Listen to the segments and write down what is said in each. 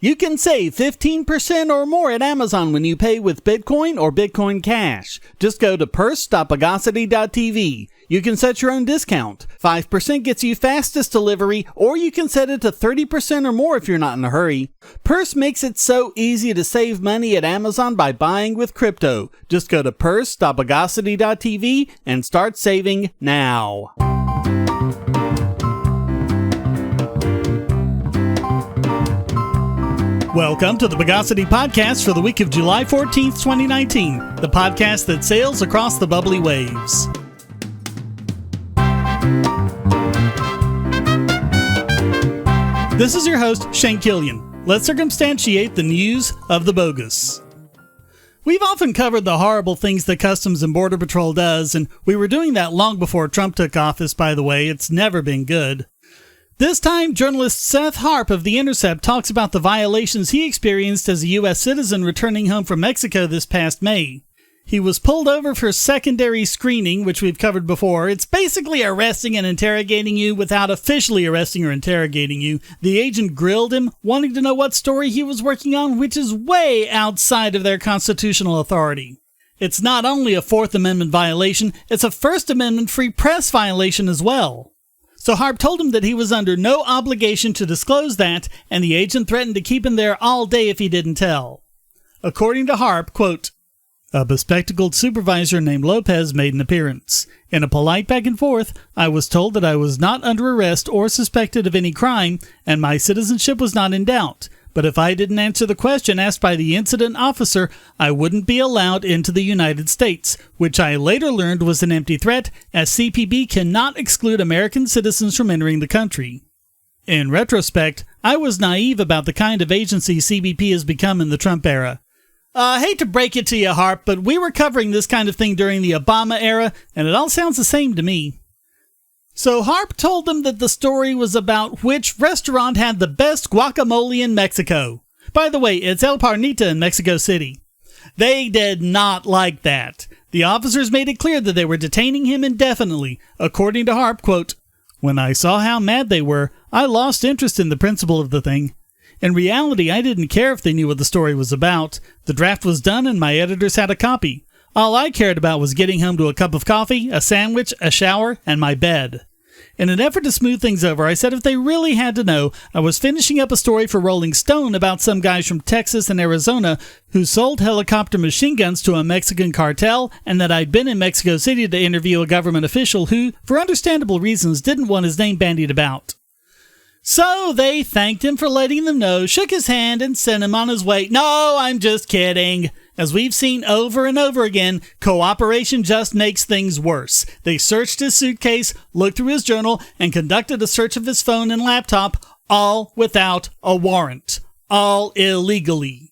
You can save 15% or more at Amazon when you pay with Bitcoin or Bitcoin Cash. Just go to purse.bogosity.tv. You can set your own discount. 5% gets you fastest delivery, or you can set it to 30% or more if you're not in a hurry. Purse makes it so easy to save money at Amazon by buying with crypto. Just go to purse.bogosity.tv and start saving now. Welcome to the Bogosity Podcast for the week of July 14th, 2019, the podcast that sails across the bubbly waves. This is your host, Shane Killian. Let's circumstantiate the news of the bogus. We've often covered the horrible things that Customs and Border Patrol does, and we were doing that long before Trump took office, by the way. It's never been good. This time, journalist Seth Harp of The Intercept talks about the violations he experienced as a U.S. citizen returning home from Mexico this past May. He was pulled over for secondary screening, which we've covered before. It's basically arresting and interrogating you without officially arresting or interrogating you. The agent grilled him, wanting to know what story he was working on, which is way outside of their constitutional authority. It's not only a Fourth Amendment violation, it's a First Amendment free press violation as well. So Harp told him that he was under no obligation to disclose that, and the agent threatened to keep him there all day if he didn't tell. According to Harp, quote, "A bespectacled supervisor named Lopez made an appearance. In a polite back and forth, I was told that I was not under arrest or suspected of any crime, and my citizenship was not in doubt. But if I didn't answer the question asked by the incident officer, I wouldn't be allowed into the United States, which I later learned was an empty threat, as CPB cannot exclude American citizens from entering the country." In retrospect, I was naive about the kind of agency CBP has become in the Trump era. I hate to break it to you, Harp, but we were covering this kind of thing during the Obama era, and it all sounds the same to me. So Harp told them that the story was about which restaurant had the best guacamole in Mexico. By the way, it's El Parnita in Mexico City. They did not like that. The officers made it clear that they were detaining him indefinitely. According to Harp, quote, "When I saw how mad they were, I lost interest in the principle of the thing. In reality, I didn't care if they knew what the story was about. The draft was done and my editors had a copy. All I cared about was getting home to a cup of coffee, a sandwich, a shower, and my bed. In an effort to smooth things over, I said if they really had to know, I was finishing up a story for Rolling Stone about some guys from Texas and Arizona who sold helicopter machine guns to a Mexican cartel, and that I'd been in Mexico City to interview a government official who, for understandable reasons, didn't want his name bandied about." So they thanked him for letting them know, shook his hand, and sent him on his way. No, I'm just kidding. As we've seen over and over again, cooperation just makes things worse. They searched his suitcase, looked through his journal, and conducted a search of his phone and laptop, all without a warrant. All illegally.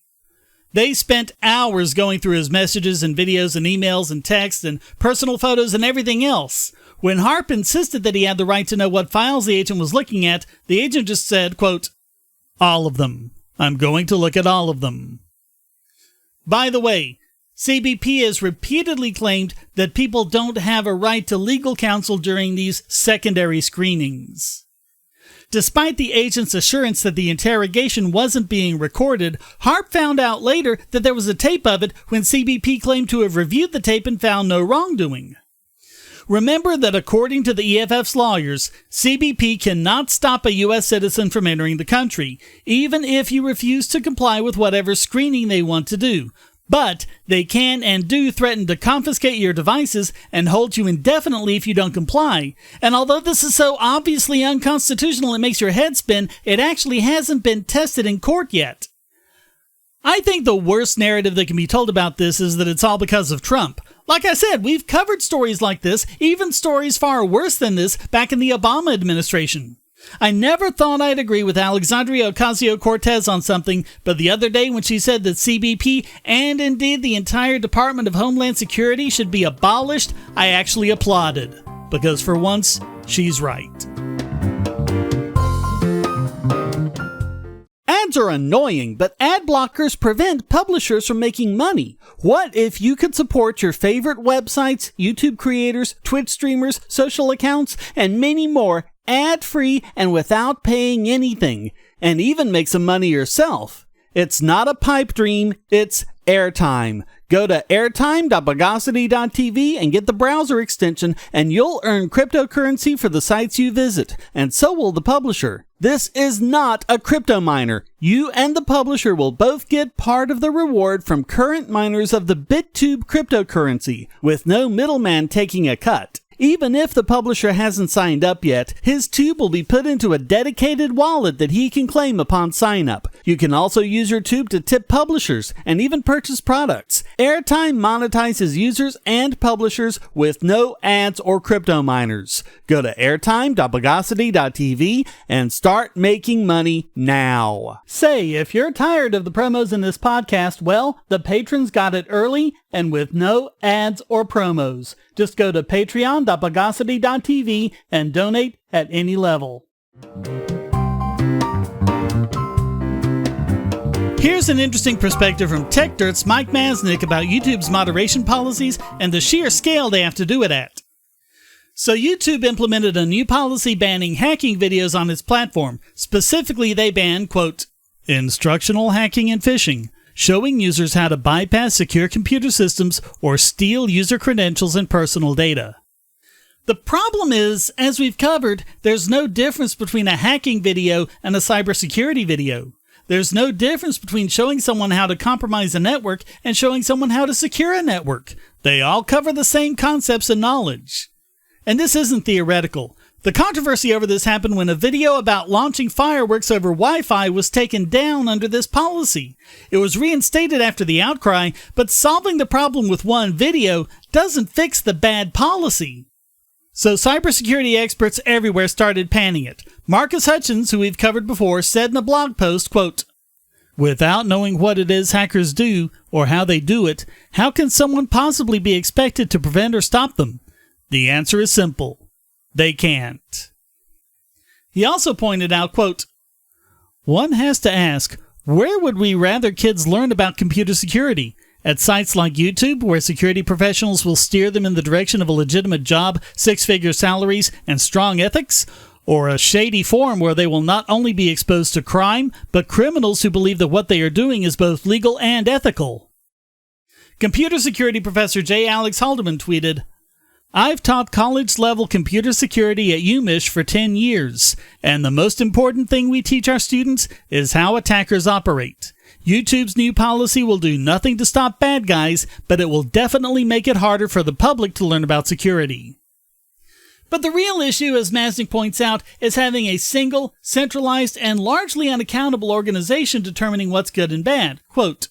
They spent hours going through his messages and videos and emails and texts and personal photos and everything else. When Harp insisted that he had the right to know what files the agent was looking at, the agent just said, quote, "All of them. I'm going to look at all of them." By the way, CBP has repeatedly claimed that people don't have a right to legal counsel during these secondary screenings. Despite the agent's assurance that the interrogation wasn't being recorded, Harp found out later that there was a tape of it when CBP claimed to have reviewed the tape and found no wrongdoing. Remember that according to the EFF's lawyers, CBP cannot stop a U.S. citizen from entering the country, even if you refuse to comply with whatever screening they want to do. But they can and do threaten to confiscate your devices and hold you indefinitely if you don't comply. And although this is so obviously unconstitutional it makes your head spin, it actually hasn't been tested in court yet. I think the worst narrative that can be told about this is that it's all because of Trump. Like I said, we've covered stories like this, even stories far worse than this, back in the Obama administration. I never thought I'd agree with Alexandria Ocasio-Cortez on something, but the other day when she said that CBP, and indeed the entire Department of Homeland Security, should be abolished, I actually applauded. Because for once, she's right. Ads are annoying, but ad blockers prevent publishers from making money. What if you could support your favorite websites, YouTube creators, Twitch streamers, social accounts, and many more ad-free and without paying anything? and even make some money yourself. It's not a pipe dream, it's airtime. Go to airtime.bogosity.tv and get the browser extension, and you'll earn cryptocurrency for the sites you visit, and so will the publisher. This is not a crypto miner. You and the publisher will both get part of the reward from current miners of the BitTube cryptocurrency, with no middleman taking a cut. Even if the publisher hasn't signed up yet, his tube will be put into a dedicated wallet that he can claim upon sign up. You can also use your tube to tip publishers and even purchase products. Airtime monetizes users and publishers with no ads or crypto miners. Go to airtime.bogosity.tv and start making money now. Say, if you're tired of the promos in this podcast, well, the patrons got it early and with no ads or promos. Just go to patreon.bogosity.tv and donate at any level. Here's an interesting perspective from TechDirt's Mike Masnick about YouTube's moderation policies and the sheer scale they have to do it at. So YouTube implemented a new policy banning hacking videos on its platform. Specifically, they banned, quote, instructional hacking and phishing, showing users how to bypass secure computer systems or steal user credentials and personal data. The problem is, as we've covered, there's no difference between a hacking video and a cybersecurity video. There's no difference between showing someone how to compromise a network and showing someone how to secure a network. They all cover the same concepts and knowledge. And this isn't theoretical. The controversy over this happened when a video about launching fireworks over Wi-Fi was taken down under this policy. It was reinstated after the outcry, but solving the problem with one video doesn't fix the bad policy. So cybersecurity experts everywhere started panning it. Marcus Hutchins, who we've covered before, said in a blog post, quote, without knowing what it is hackers do or how they do it, how can someone possibly be expected to prevent or stop them? The answer is simple. They can't. He also pointed out, quote, one has to ask, where would we rather kids learn about computer security? At sites like YouTube, where security professionals will steer them in the direction of a legitimate job, six-figure salaries, and strong ethics? Or a shady forum where they will not only be exposed to crime, but criminals who believe that what they are doing is both legal and ethical? Computer security professor J. Alex Haldeman tweeted, I've taught college-level computer security at UMich for 10 years, and the most important thing we teach our students is how attackers operate. YouTube's new policy will do nothing to stop bad guys, but it will definitely make it harder for the public to learn about security. But the real issue, as Masnick points out, is having a single, centralized, and largely unaccountable organization determining what's good and bad. Quote,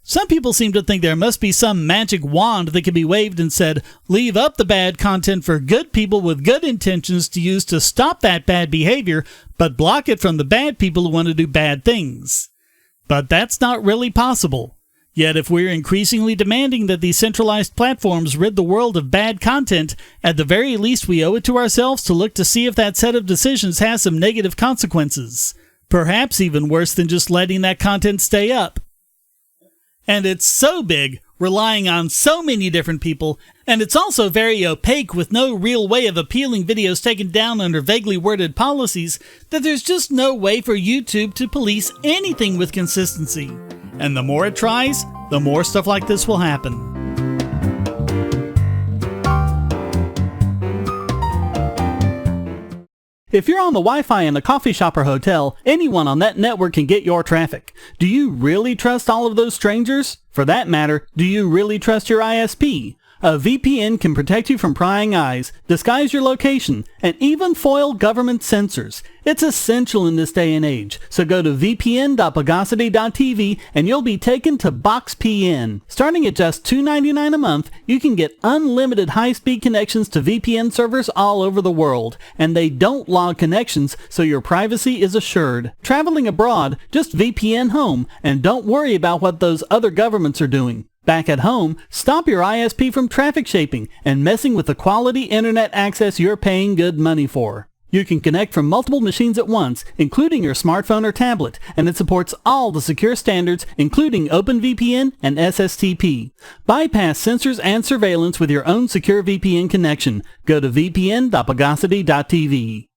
some people seem to think there must be some magic wand that can be waved and said, leave up the bad content for good people with good intentions to use to stop that bad behavior, but block it from the bad people who want to do bad things. But that's not really possible. Yet if we're increasingly demanding that these centralized platforms rid the world of bad content, at the very least we owe it to ourselves to look to see if that set of decisions has some negative consequences. Perhaps even worse than just letting that content stay up. And it's so big, relying on so many different people, and it's also very opaque with no real way of appealing videos taken down under vaguely worded policies, that there's just no way for YouTube to police anything with consistency. And the more it tries, the more stuff like this will happen. If you're on the Wi-Fi in a coffee shop or hotel, anyone on that network can get your traffic. Do you really trust all of those strangers? For that matter, do you really trust your ISP? A VPN can protect you from prying eyes, disguise your location, and even foil government censors. It's essential in this day and age, so go to vpn.bogosity.tv and you'll be taken to BoxPN. Starting at just $2.99 a month, you can get unlimited high-speed connections to VPN servers all over the world, and they don't log connections, so your privacy is assured. Traveling abroad, just VPN home, and don't worry about what those other governments are doing. Back at home, stop your ISP from traffic shaping and messing with the quality internet access you're paying good money for. You can connect from multiple machines at once, including your smartphone or tablet, and it supports all the secure standards, including OpenVPN and SSTP. Bypass censors and surveillance with your own secure VPN connection. Go to vpn.bogosity.tv.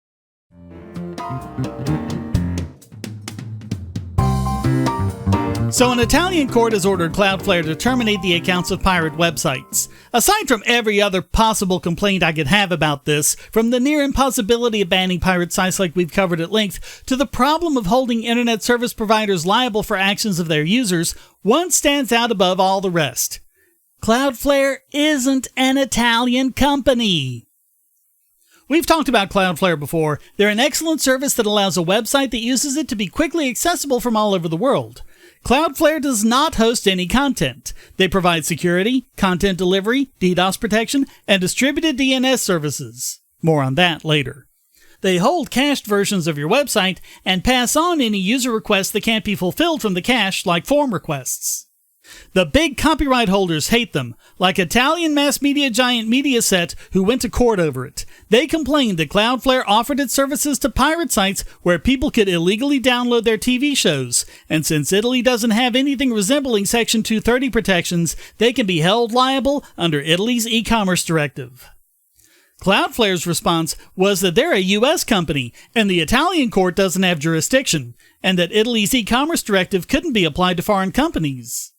So an Italian court has ordered Cloudflare to terminate the accounts of pirate websites. Aside from every other possible complaint I could have about this, from the near impossibility of banning pirate sites like we've covered at length, to the problem of holding internet service providers liable for actions of their users, one stands out above all the rest. Cloudflare isn't an Italian company. We've talked about Cloudflare before. They're an excellent service that allows a website that uses it to be quickly accessible from all over the world. Cloudflare does not host any content. They provide security, content delivery, DDoS protection, and distributed DNS services. More on that later. They hold cached versions of your website and pass on any user requests that can't be fulfilled from the cache, like form requests. The big copyright holders hate them, like Italian mass media giant Mediaset, who went to court over it. They complained that Cloudflare offered its services to pirate sites where people could illegally download their TV shows, and since Italy doesn't have anything resembling Section 230 protections, they can be held liable under Italy's e-commerce directive. Cloudflare's response was that they're a U.S. company, and the Italian court doesn't have jurisdiction, and that Italy's e-commerce directive couldn't be applied to foreign companies.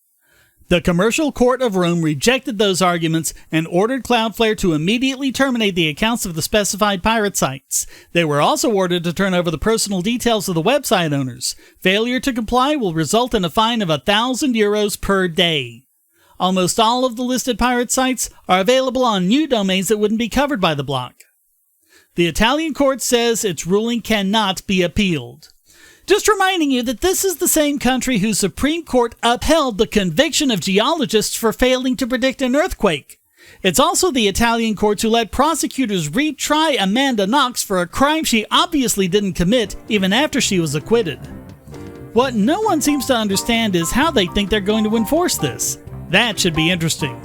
The Commercial Court of Rome rejected those arguments and ordered Cloudflare to immediately terminate the accounts of the specified pirate sites. They were also ordered to turn over the personal details of the website owners. Failure to comply will result in a fine of €1,000 per day. Almost all of the listed pirate sites are available on new domains that wouldn't be covered by the block. The Italian court says its ruling cannot be appealed. Just reminding you that this is the same country whose Supreme Court upheld the conviction of geologists for failing to predict an earthquake. It's also the Italian courts who let prosecutors retry Amanda Knox for a crime she obviously didn't commit even after she was acquitted. What no one seems to understand is how they think they're going to enforce this. That should be interesting.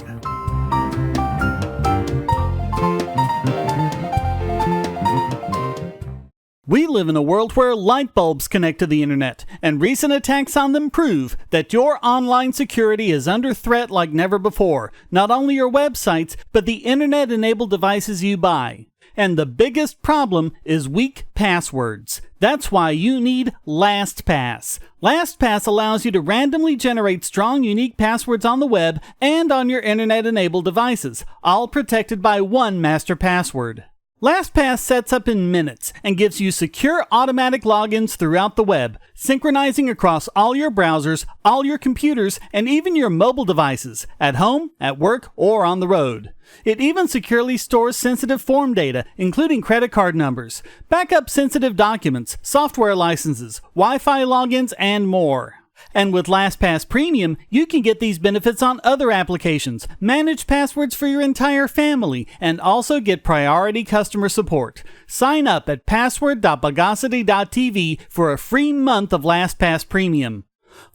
We live in a world where light bulbs connect to the internet, and recent attacks on them prove that your online security is under threat like never before. Not only your websites, but the internet-enabled devices you buy. And the biggest problem is weak passwords. That's why you need LastPass. LastPass allows you to randomly generate strong, unique passwords on the web and on your internet-enabled devices, all protected by one master password. LastPass sets up in minutes and gives you secure automatic logins throughout the web, synchronizing across all your browsers, all your computers, and even your mobile devices, at home, at work, or on the road. It even securely stores sensitive form data, including credit card numbers, backup sensitive documents, software licenses, Wi-Fi logins, and more. And with LastPass Premium, you can get these benefits on other applications, manage passwords for your entire family, and also get priority customer support. Sign up at password.bogosity.tv for a free month of LastPass Premium.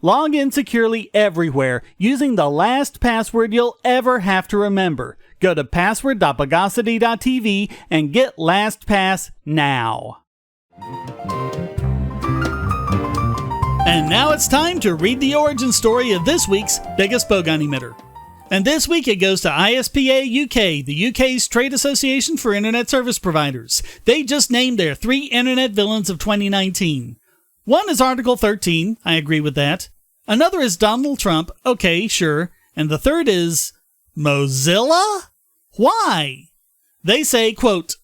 Log in securely everywhere using the last password you'll ever have to remember. Go to password.bogosity.tv and get LastPass now. And now it's time to read the origin story of this week's biggest Bogon emitter. And this week it goes to ISPAUK, the UK's trade association for internet service providers. They just named their 3 internet villains of 2019. One is Article 13, I agree with that. Another is Donald Trump, okay, sure. And the third is Mozilla? Why? They say, quote,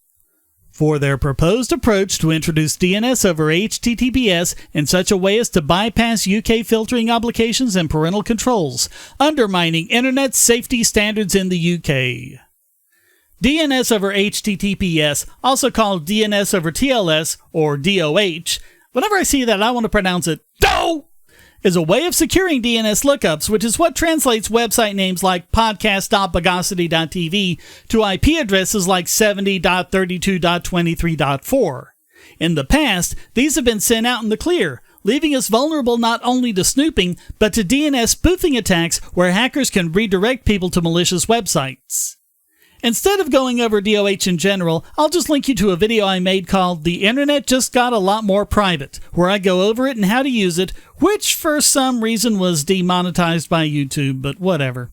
for their proposed approach to introduce DNS over HTTPS in such a way as to bypass UK filtering obligations and parental controls, undermining internet safety standards in the UK. DNS over HTTPS, also called DNS over TLS or DOH, whenever I see that I want to pronounce it DO, is a way of securing DNS lookups, which is what translates website names like podcast.bogosity.tv to IP addresses like 70.32.23.4. In the past, these have been sent out in the clear, leaving us vulnerable not only to snooping, but to DNS spoofing attacks where hackers can redirect people to malicious websites. Instead of going over DOH in general, I'll just link you to a video I made called The Internet Just Got a Lot More Private, where I go over it and how to use it, which for some reason was demonetized by YouTube, but whatever.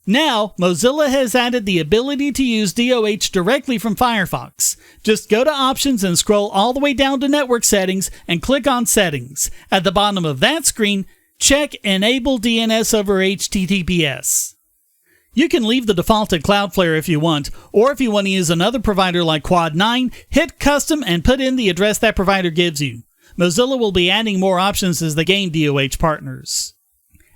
Now, Mozilla has added the ability to use DOH directly from Firefox. Just go to Options and scroll all the way down to Network Settings and click on Settings. At the bottom of that screen, check Enable DNS over HTTPS. You can leave the default at Cloudflare if you want, or if you want to use another provider like Quad9, hit Custom and put in the address that provider gives you. Mozilla will be adding more options as they gain DOH partners.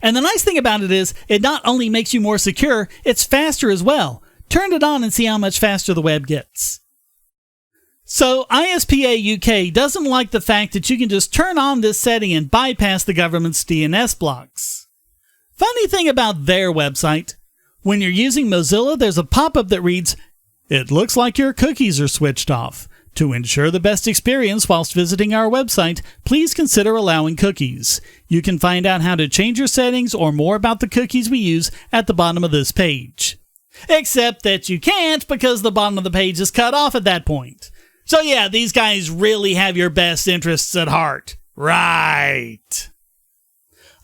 And the nice thing about it is, it not only makes you more secure, it's faster as well. Turn it on and see how much faster the web gets. So, ISPA UK doesn't like the fact that you can just turn on this setting and bypass the government's DNS blocks. Funny thing about their website, when you're using Mozilla, there's a pop-up that reads, "It looks like your cookies are switched off. To ensure the best experience whilst visiting our website, please consider allowing cookies. You can find out how to change your settings or more about the cookies we use at the bottom of this page." Except that you can't because the bottom of the page is cut off at that point. So yeah, these guys really have your best interests at heart. Right.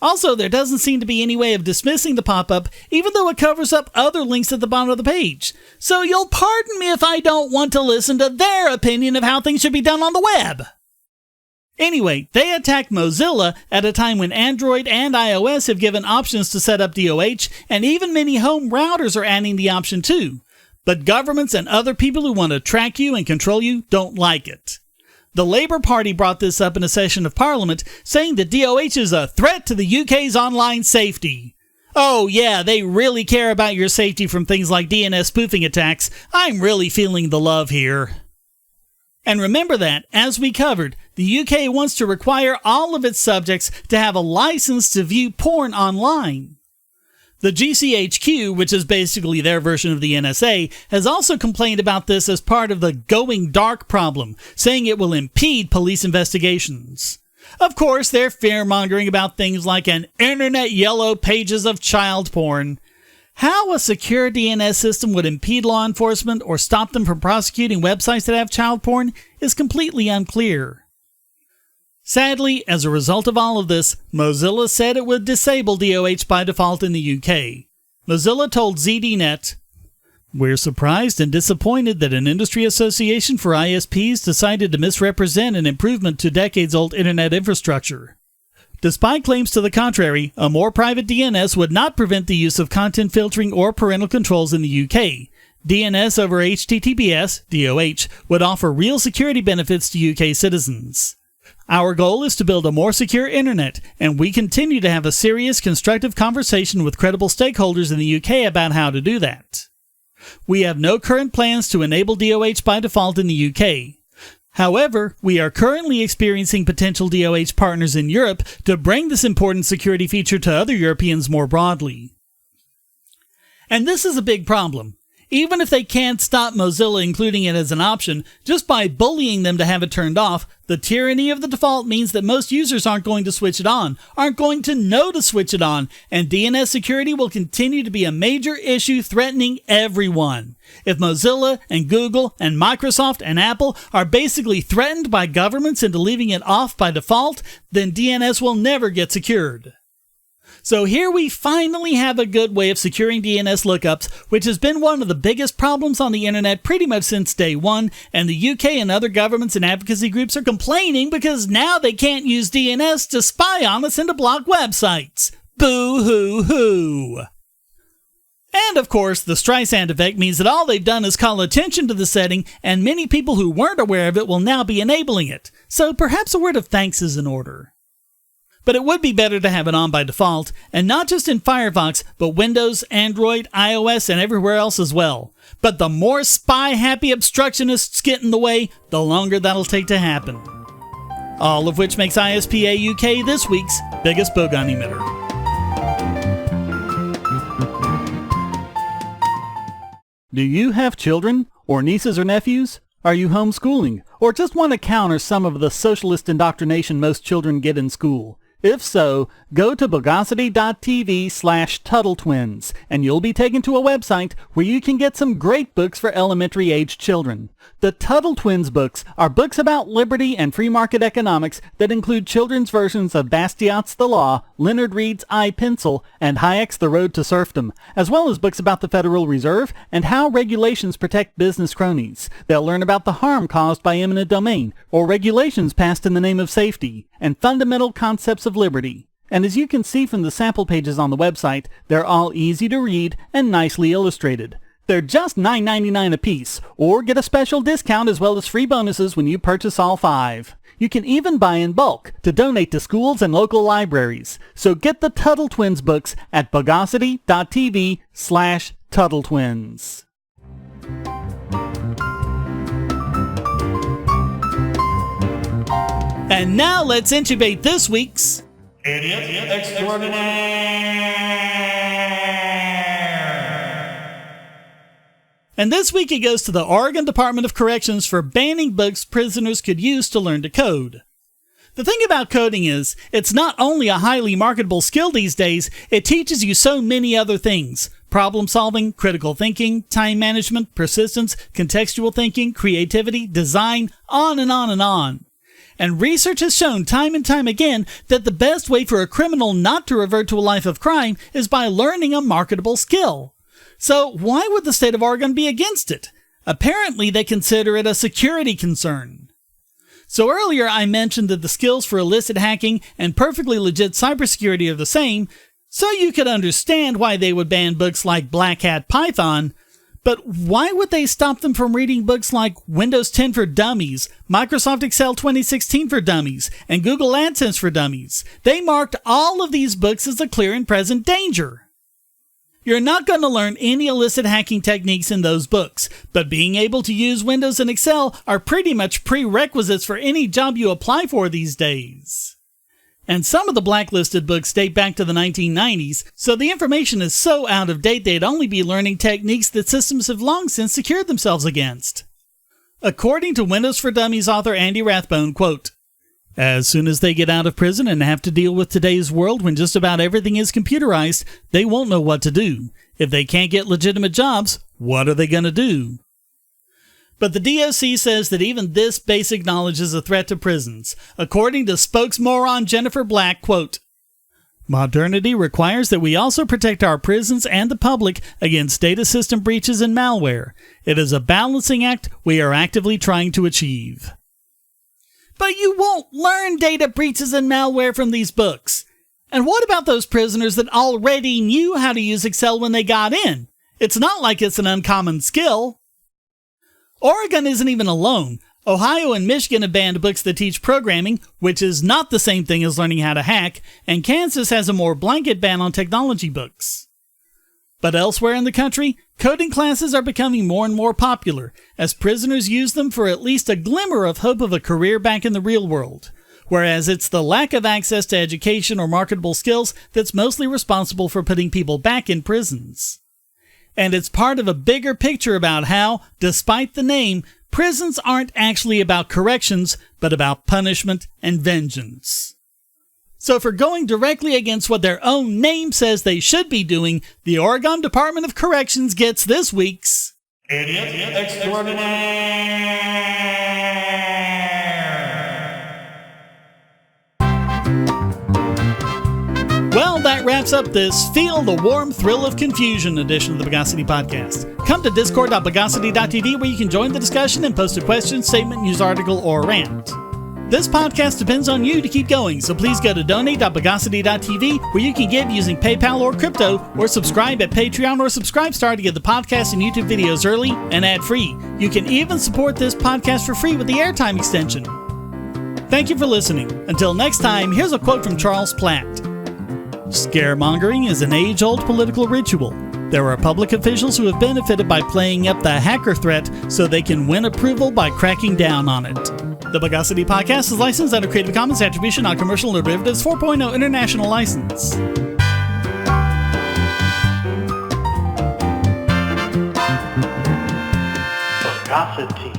Also, there doesn't seem to be any way of dismissing the pop-up, even though it covers up other links at the bottom of the page. So you'll pardon me if I don't want to listen to their opinion of how things should be done on the web. Anyway, they attacked Mozilla at a time when Android and iOS have given options to set up DOH, and even many home routers are adding the option too. But governments and other people who want to track you and control you don't like it. The Labour Party brought this up in a session of Parliament, saying that DOH is a threat to the UK's online safety. Oh yeah, they really care about your safety from things like DNS spoofing attacks. I'm really feeling the love here. And remember that, as we covered, the UK wants to require all of its subjects to have a license to view porn online. The GCHQ, which is basically their version of the NSA, has also complained about this as part of the going dark problem, saying it will impede police investigations. Of course, they're fear-mongering about things like an internet yellow pages of child porn. How a secure DNS system would impede law enforcement or stop them from prosecuting websites that have child porn is completely unclear. Sadly, as a result of all of this, Mozilla said it would disable DOH by default in the UK. Mozilla told ZDNet, "We're surprised and disappointed that an industry association for ISPs decided to misrepresent an improvement to decades-old internet infrastructure. Despite claims to the contrary, a more private DNS would not prevent the use of content filtering or parental controls in the UK. DNS over HTTPS, DOH, would offer real security benefits to UK citizens. Our goal is to build a more secure internet, and we continue to have a serious, constructive conversation with credible stakeholders in the UK about how to do that. We have no current plans to enable DOH by default in the UK. However, we are currently experiencing potential DOH partners in Europe to bring this important security feature to other Europeans more broadly." And this is a big problem. Even if they can't stop Mozilla including it as an option, just by bullying them to have it turned off, the tyranny of the default means that most users aren't going to switch it on, aren't going to know to switch it on, and DNS security will continue to be a major issue threatening everyone. If Mozilla and Google and Microsoft and Apple are basically threatened by governments into leaving it off by default, then DNS will never get secured. So here we finally have a good way of securing DNS lookups, which has been one of the biggest problems on the internet pretty much since day one, and the UK and other governments and advocacy groups are complaining because now they can't use DNS to spy on us and to block websites. Boo-hoo-hoo! And of course, the Streisand effect means that all they've done is call attention to the setting, and many people who weren't aware of it will now be enabling it. So perhaps a word of thanks is in order. But it would be better to have it on by default, and not just in Firefox, but Windows, Android, iOS, and everywhere else as well. But the more spy-happy obstructionists get in the way, the longer that'll take to happen. All of which makes ISPA UK this week's biggest Bogon emitter. Do you have children, or nieces or nephews? Are you homeschooling, or just want to counter some of the socialist indoctrination most children get in school? If so, go to bogosity.tv/TuttleTwins, and you'll be taken to a website where you can get some great books for elementary-aged children. The Tuttle Twins books are books about liberty and free market economics that include children's versions of Bastiat's The Law, Leonard Read's I, Pencil, and Hayek's The Road to Serfdom, as well as books about the Federal Reserve and how regulations protect business cronies. They'll learn about the harm caused by eminent domain, or regulations passed in the name of safety, and fundamental concepts of liberty. And as you can see from the sample pages on the website, they're all easy to read and nicely illustrated. They're just $9.99 a piece, or get a special discount as well as free bonuses when you purchase all 5. You can even buy in bulk to donate to schools and local libraries. So get the Tuttle Twins books at bogosity.tv/TuttleTwins. And now let's intubate this week's Idiot Extraordinaire. And this week it goes to the Oregon Department of Corrections for banning books prisoners could use to learn to code. The thing about coding is, it's not only a highly marketable skill these days, it teaches you so many other things. Problem solving, critical thinking, time management, persistence, contextual thinking, creativity, design, on and on and on. And research has shown time and time again that the best way for a criminal not to revert to a life of crime is by learning a marketable skill. So why would the state of Oregon be against it? Apparently they consider it a security concern. So earlier I mentioned that the skills for illicit hacking and perfectly legit cybersecurity are the same, so you could understand why they would ban books like Black Hat Python. But why would they stop them from reading books like Windows 10 for Dummies, Microsoft Excel 2016 for Dummies, and Google AdSense for Dummies? They marked all of these books as a clear and present danger. You're not going to learn any illicit hacking techniques in those books, but being able to use Windows and Excel are pretty much prerequisites for any job you apply for these days. And some of the blacklisted books date back to the 1990s, so the information is so out of date they'd only be learning techniques that systems have long since secured themselves against. According to Windows for Dummies author Andy Rathbone, quote, "As soon as they get out of prison and have to deal with today's world when just about everything is computerized, they won't know what to do. If they can't get legitimate jobs, what are they going to do?" But the DOC says that even this basic knowledge is a threat to prisons. According to spokesmoron Jennifer Black, quote, "Modernity requires that we also protect our prisons and the public against data system breaches and malware. It is a balancing act we are actively trying to achieve." But you won't learn data breaches and malware from these books. And what about those prisoners that already knew how to use Excel when they got in? It's not like it's an uncommon skill. Oregon isn't even alone. Ohio and Michigan have banned books that teach programming, which is not the same thing as learning how to hack, and Kansas has a more blanket ban on technology books. But elsewhere in the country, coding classes are becoming more and more popular, as prisoners use them for at least a glimmer of hope of a career back in the real world. Whereas it's the lack of access to education or marketable skills that's mostly responsible for putting people back in prisons. And it's part of a bigger picture about how, despite the name, prisons aren't actually about corrections, but about punishment and vengeance. So for going directly against what their own name says they should be doing, the Oregon Department of Corrections gets this week's Idiot Extraordinaire. Well, that wraps up this Feel the Warm Thrill of Confusion edition of the Bogosity Podcast. Come to discord.bogosity.tv where you can join the discussion and post a question, statement, news article, or rant. This podcast depends on you to keep going, so please go to donate.bogosity.tv where you can give using PayPal or crypto, or subscribe at Patreon or Subscribestar to get the podcast and YouTube videos early and ad-free. You can even support this podcast for free with the airtime extension. Thank you for listening. Until next time, here's a quote from Charles Platt. "Scaremongering is an age-old political ritual. There are public officials who have benefited by playing up the hacker threat so they can win approval by cracking down on it." The Bogosity Podcast is licensed under Creative Commons Attribution Non-Commercial No Derivatives 4.0 International License. Bogosity.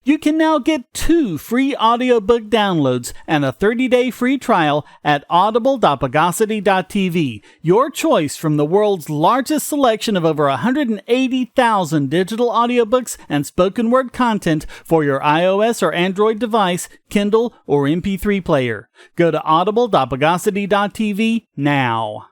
You can now get 2 free audiobook downloads and a 30-day free trial at audible.bogosity.tv. Your choice from the world's largest selection of over 180,000 digital audiobooks and spoken word content for your iOS or Android device, Kindle, or MP3 player. Go to audible.bogosity.tv now.